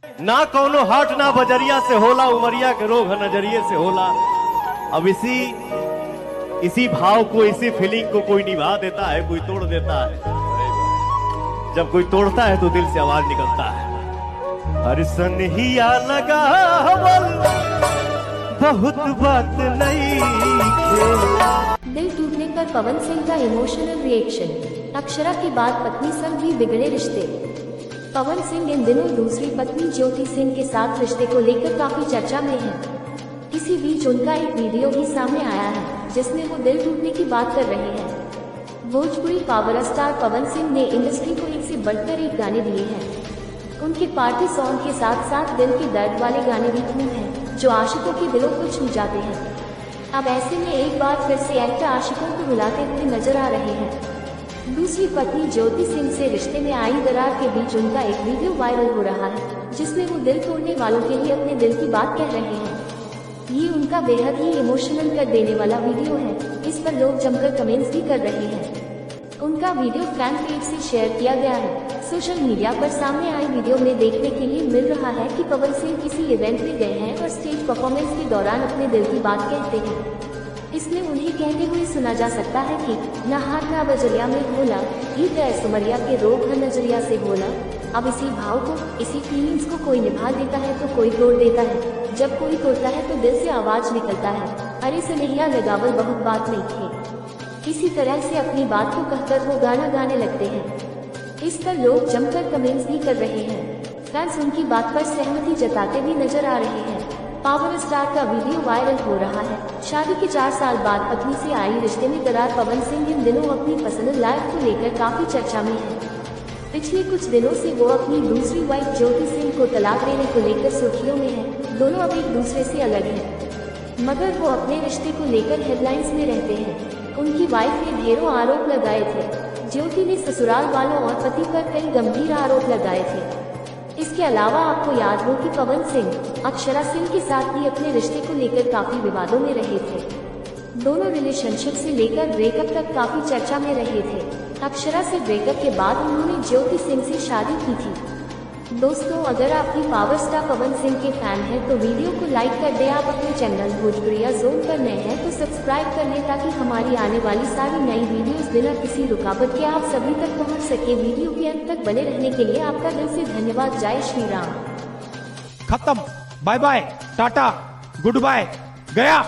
ना कौनो हाट ना बजरिया से होला, उमरिया के रोग नजरिए से होला। अब इसी भाव को, इसी फीलिंग को कोई निभा देता है, कोई तोड़ देता है। जब कोई तोड़ता है तो दिल से आवाज निकलता है, हर सनहिया लगा हवल बहुत बात नहीं। दिल टूटने पर पवन सिंह का इमोशनल रिएक्शन। अक्षरा के बाद पत्नी संग भी बिगड़े रिश्ते। पवन सिंह इन दिनों दूसरी पत्नी ज्योति सिंह के साथ रिश्ते को लेकर काफी चर्चा में है। इसी बीच उनका एक वीडियो भी सामने आया है जिसमें वो दिल टूटने की बात कर रहे हैं। भोजपुरी पावर स्टार पवन सिंह ने इंडस्ट्री को एक से बढ़कर एक गाने दिए हैं। उनके पार्टी सॉन्ग के साथ साथ दिल के दर्द वाले गाने भी खूब हैं जो आशिकों के दिलों को छू जाते हैं। अब ऐसे में एक बार फिर से एक्टर आशिकों को रुलाते हुए नजर आ रहे हैं। दूसरी पत्नी ज्योति सिंह से रिश्ते में आई दरार के बीच उनका एक वीडियो वायरल हो रहा है जिसमें वो दिल तोड़ने वालों के लिए अपने दिल की बात कह रहे हैं। ये उनका बेहद ही इमोशनल कर देने वाला वीडियो है। इस पर लोग जमकर कमेंट्स भी कर रहे हैं। उनका वीडियो फैन पेज से शेयर किया गया है। सोशल मीडिया पर सामने आए वीडियो में देखने के लिए मिल रहा है कि पवन सिंह किसी इवेंट में गए हैं और स्टेज परफॉर्मेंस के दौरान अपने दिल की बात कहते हैं। इसमें उन्हें कहते हुए सुना जा सकता है कि न हाथ ना बजरिया में होला, ये गैर उमरिया के रोग नजरिया से होला। अब इसी भाव को, इसी फीलिंग्स को कोई निभा देता है तो कोई तोड़ देता है। जब कोई तोड़ता है तो दिल से आवाज निकलता है, अरे सनहिया लगावल बहुत बात नहीं थी। इसी तरह से अपनी बात को कहकर वो गाना गाने लगते हैं। इस पर लोग जमकर कमेंट्स भी कर रहे हैं। फैंस उनकी बात पर सहमति जताते भी नजर आ रहे हैं। पावर स्टार का वीडियो वायरल हो रहा है। शादी के 4 साल बाद पत्नी से आई रिश्ते में दरार पवन सिंह इन दिनों अपनी पर्सनल लाइफ को लेकर काफी चर्चा में है। पिछले कुछ दिनों से वो अपनी दूसरी वाइफ ज्योति सिंह को तलाक देने को लेकर सुर्खियों में है। दोनों अब एक दूसरे से अलग हैं, मगर वो अपने रिश्ते को लेकर हेडलाइंस में रहते हैं। उनकी वाइफ ने ढेरों आरोप लगाए थे। ज्योति ने ससुराल वालों और पति पर कई गंभीर आरोप लगाए थे। इसके अलावा आपको याद हो कि पवन सिंह अक्षरा सिंह के साथ भी अपने रिश्ते को लेकर काफी विवादों में रहे थे। दोनों रिलेशनशिप से लेकर ब्रेकअप तक काफी चर्चा में रहे थे। अक्षरा से ब्रेकअप के बाद उन्होंने ज्योति सिंह से शादी की थी। दोस्तों, अगर आप भी पावर स्टार पवन सिंह के फैन हैं तो वीडियो को लाइक कर दें। आप अपने चैनल भोजपुरिया जोन पर नए हैं तो सब्सक्राइब कर लें ताकि हमारी आने वाली सारी नई वीडियोस बिना किसी रुकावट के आप सभी तक पहुंच सके। वीडियो के अंत तक बने रहने के लिए आपका दिल से धन्यवाद। जय श्री राम। खत्म। Bye bye, tata, good bye, गया।